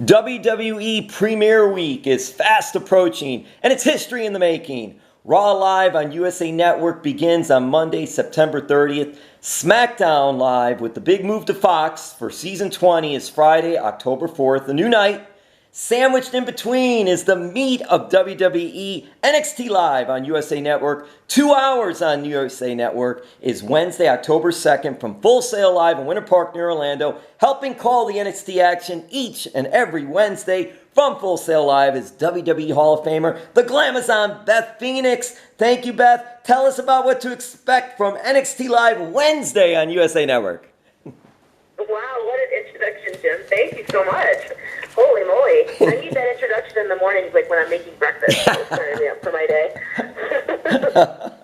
WWE Premier Week is fast approaching, and it's history in the making. Raw Live on USA Network begins on Monday, September 30th. SmackDown Live with the big move to Fox for Season 20 is Friday, October 4th, a new night. Sandwiched in between is the meat of WWE. NXT Live on USA Network. 2 hours on USA Network is Wednesday, October 2nd from Full Sail Live in Winter Park near Orlando. Helping call the NXT action each and every Wednesday from Full Sail Live is WWE Hall of Famer, the Glamazon Beth Phoenix. Thank you, Beth. Tell us about what to expect from NXT Live Wednesday on USA Network. Wow, what an introduction, Jim. Thank you so much. Holy moly. I need that introduction in the mornings, like when I'm making breakfast. It's starting me up for my day.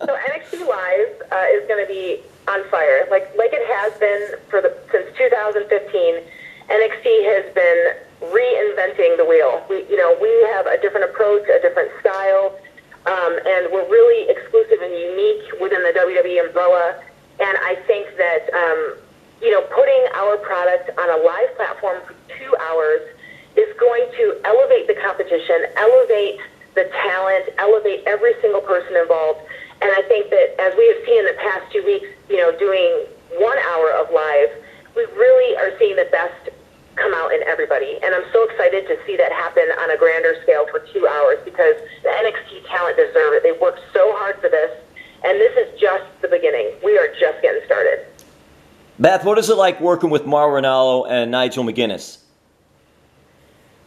So NXT Live is going to be on fire. Like it has been since 2015. NXT has been reinventing the wheel. We have a different approach, a different style, and we're really exclusive and unique within the WWE umbrella. And I think that putting our product on a live platform for 2 hours is going to elevate the competition, elevate the talent, elevate every single person involved. And I think that as we have seen in the past 2 weeks, doing 1 hour of live, we really are seeing the best come out in everybody. And I'm so excited to see that happen on a grander scale for 2 hours because the NXT talent deserve it. They've worked so hard for this, and this is just the beginning. We are just getting started. Beth, what is it like working with Mauro Ranallo and Nigel McGuinness?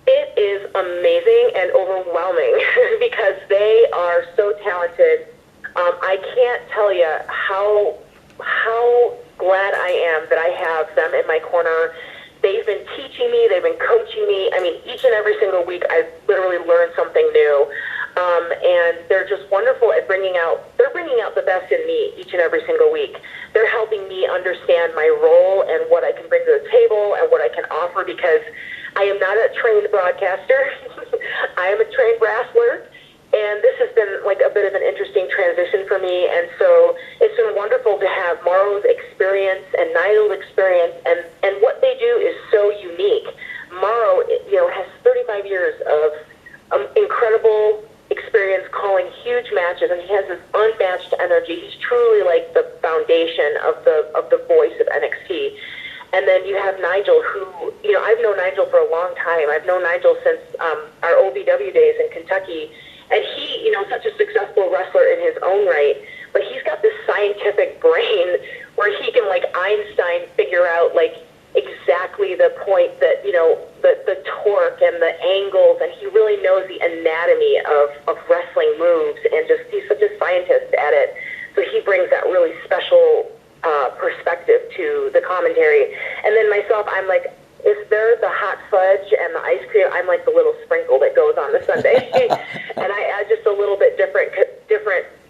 It is amazing and overwhelming because they are so talented. I can't tell you how glad I am that I have them in my corner. They've been teaching me, they've been coaching me. I mean, each and every single week I've literally learned something new. And they're just wonderful at bringing out the best in me each and every single week. They're helping me understand my role and what I can bring to the table and what I can offer because I am not a trained broadcaster. I am a trained wrestler. And this has been like a bit of an interesting transition for me. And so it's been wonderful to have Mauro's experience and Nigel's experience. And what they do is so unique. Mauro, has 35 years of incredible experience calling huge matches, and he has this unmatched energy. He's truly like the foundation of the voice of NXT. And then you have Nigel, who, I've known Nigel for a long time. I've known Nigel since our OVW days in Kentucky. And he, such a successful wrestler in his own right, but he's got this scientific brain where he can, like Einstein, figure out, like, exactly the point that, the torque and the angles, and he really knows the anatomy of wrestling moves, and just, he's such a scientist at it. So he brings that really special perspective to the commentary. And then myself, I'm like, if they're the hot fudge and the ice cream, I'm like the little sprinkle that goes on the sundae. And I add just a little bit different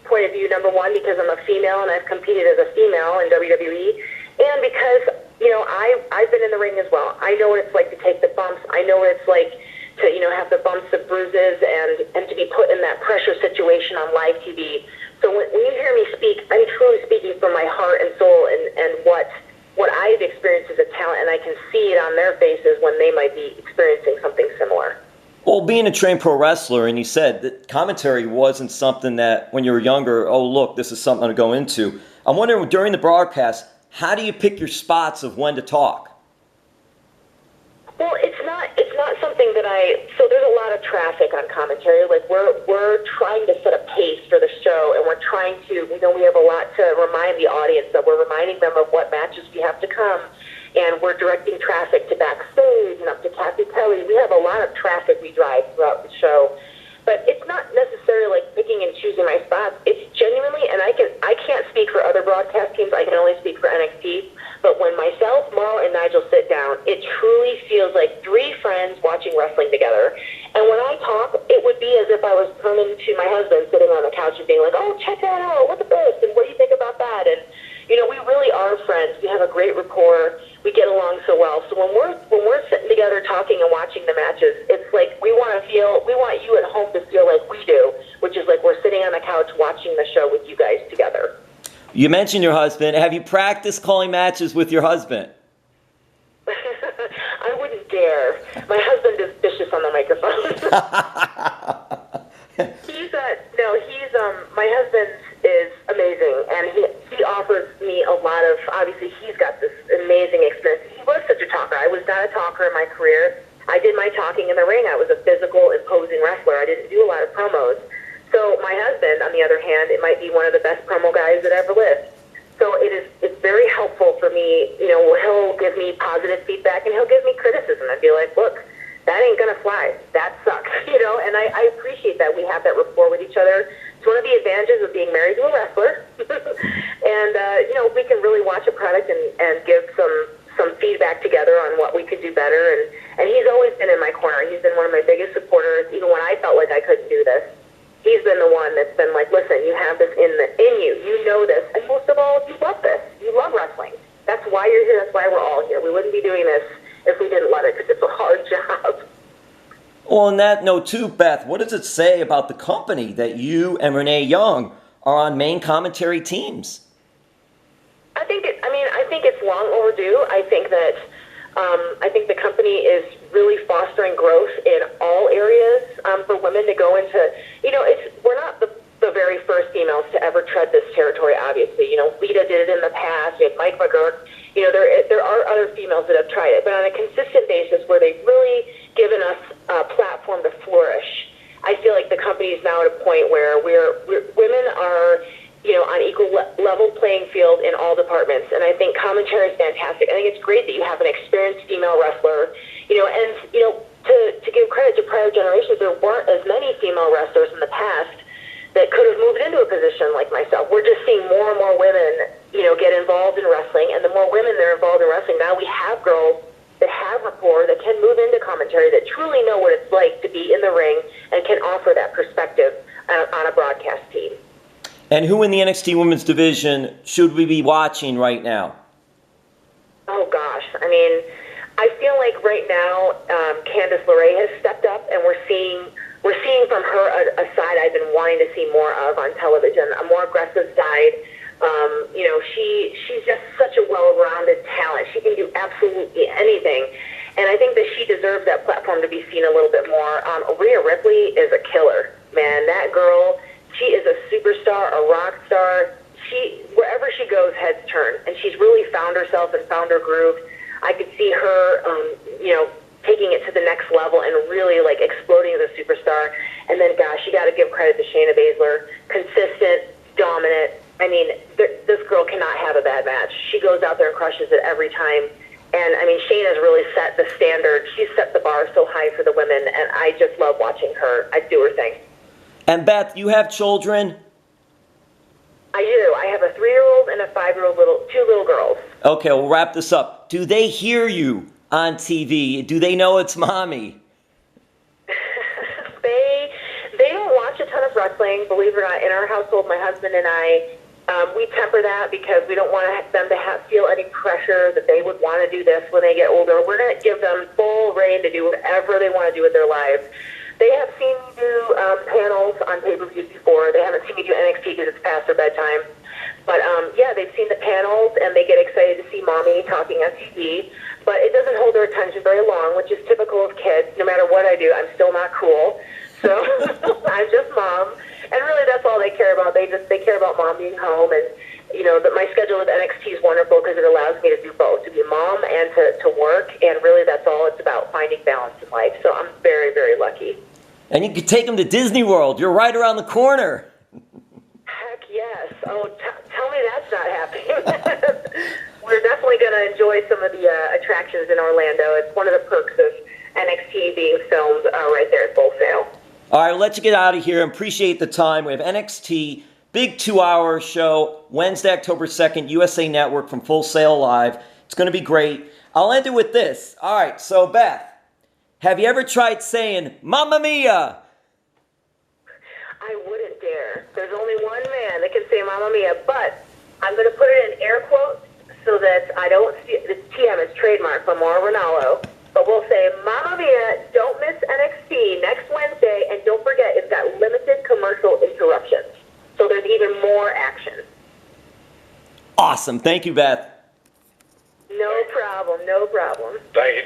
point of view, number one, because I'm a female and I've competed as a female in WWE, and because, I've been in the ring as well. I know what it's like to take the bumps. I know what it's like to, have the bumps, the bruises, and to be put in that pressure situation on live TV. So when you hear me speak, I'm truly speaking from my heart and soul and what I've experienced as a talent, and I can see it on their faces when they might be experiencing something similar. Well, being a trained pro wrestler, and you said that commentary wasn't something that when you were younger, oh, look, this is something to go into. I'm wondering, during the broadcast, how do you pick your spots of when to talk? Well, it's not something that so there's a lot of traffic on commentary. Like, we're trying to set a pace for the show, and we're trying to, we have a lot to remind the audience that we're reminding them of what matches we have to come, and we're directing traffic to backstage and up to Kathy Kelly. We have a lot of traffic we drive throughout the show. But it's not necessarily like picking and choosing my spots. It's genuinely, and I can't speak for other broadcast teams. I can only speak for NXT. But when myself, Mauro, and Nigel sit down, it truly feels like three friends watching wrestling together. And when I talk, it would be as if I was turning to my husband sitting on the couch and being like, oh, check that out. What's this? And what do you think about that? And, we really are friends. We have a great rapport. We get along so well. So when we're sitting together talking and watching the matches, it's like we want you at home to feel like we do, which is like we're sitting on the couch watching the show with you guys together. You mentioned your husband. Have you practiced calling matches with your husband? I wouldn't dare. My husband does suspicious on the microphone. My husband is amazing, and he offers me a lot of, obviously he's got this amazing experience. He was such a talker. I was not a talker in my career. I did my talking in the ring. I was a physical, imposing wrestler. I didn't do a lot of promos. So my husband, on the other hand, it might be one of the best promo guys that ever lived. So it's very helpful for me. He'll give me positive feedback, and he'll give me criticism and be like, look, that ain't going to fly. That sucks, and I appreciate that we have that rapport with each other. It's one of the advantages of being married to a wrestler. And, we can really watch a product and give some feedback together on what we could do better. And he's always been in my corner. He's been one of my biggest supporters, even when I felt like I couldn't do this. He's been the one that's been like, listen, you have this in you. You know this. And most of all, you love this. You love wrestling. That's why you're here. That's why we're all here. We wouldn't be doing this if we didn't love it, because it's a hard job. Well, on that note too, Beth, what does it say about the company that you and Renee Young are on main commentary teams? I think it's long overdue. I think that the company is really fostering growth in all areas for women to go into. We're not the very first females to ever tread this territory. Obviously, Lita did it in the past. You had Mike McGurk. There are other females that have tried it, but on a consistent basis, where they've really given us a platform to flourish. I feel like the company is now at a point where women are, on equal level playing field in all departments. And I think commentary is fantastic. I think it's great that you have an experienced female wrestler, to give credit to prior generations, there weren't as many female wrestlers in the past that could have moved into a position like myself. We're just seeing more and more women, get involved in wrestling. And the more women that are involved in wrestling, now we have girls that have rapport, that can move into commentary, that truly know what it's like to be in the ring and can offer that perspective on a broadcast team. And who in the NXT Women's Division should we be watching right now? Oh, gosh. I feel like right now Candice LeRae has stepped up, and we're seeing from her a side I've been wanting to see more of on television, a more aggressive side. She's just such a well-rounded talent. She can do absolutely anything. And I think that she deserves that platform to be seen a little bit more. Rhea Ripley is a killer, man. That girl, she is a superstar, a rock star. Wherever she goes, heads turn. And she's really found herself and found her groove. I could see her, taking it to the next level and really, exploding as a superstar. And then, gosh, you got to give credit to Shayna Baszler. Consistent, dominant. This girl cannot have a bad match. She goes out there and crushes it every time. And, Shayna's really set the standard. She's set the bar so high for the women, and I just love watching her. I do her thing. And, Beth, you have children? I do. I have a 3-year-old and a 5-year-old, two little girls. Okay, we'll wrap this up. Do they hear you on TV? Do they know it's mommy? They don't watch a ton of wrestling, believe it or not. In our household, my husband and I, we temper that because we don't want them to feel any pressure that they would want to do this when they get older. We're going to give them full reign to do whatever they want to do with their lives. They have seen me do panels on pay-per-views before. They haven't seen me do NXT because it's past their bedtime. But, they've seen the panels, and they get excited to see mommy talking on TV. But it doesn't hold their attention very long, which is typical of kids. No matter what I do, I'm still not cool. So I'm just mom. And really, that's all they care about. They care about mom being home. And, that my schedule with NXT is wonderful because it allows me to do both, to be mom and to work. And really, that's all it's about, finding balance in life. So I'm very, very lucky. And you could take them to Disney World. You're right around the corner. Heck yes. Oh, tell me that's not happening. We're definitely going to enjoy some of the attractions in Orlando. It's one of the perks of NXT being filmed right there at Full Sail. All right, we'll let you get out of here. Appreciate the time. We have NXT, big 2-hour show, Wednesday, October 2nd, USA Network from Full Sail Live. It's going to be great. I'll end it with this. All right, so Beth, have you ever tried saying, Mamma Mia? I wouldn't dare. There's only one man that can say Mamma Mia, but I'm going to put it in air quotes so that I don't see the TM is trademarked by Mauro Ranallo. But we'll say, Mamma Mia, don't miss NXT next Wednesday, and don't forget, it's got limited commercial interruptions. So there's even more action. Awesome. Thank you, Beth. No problem. Thank you.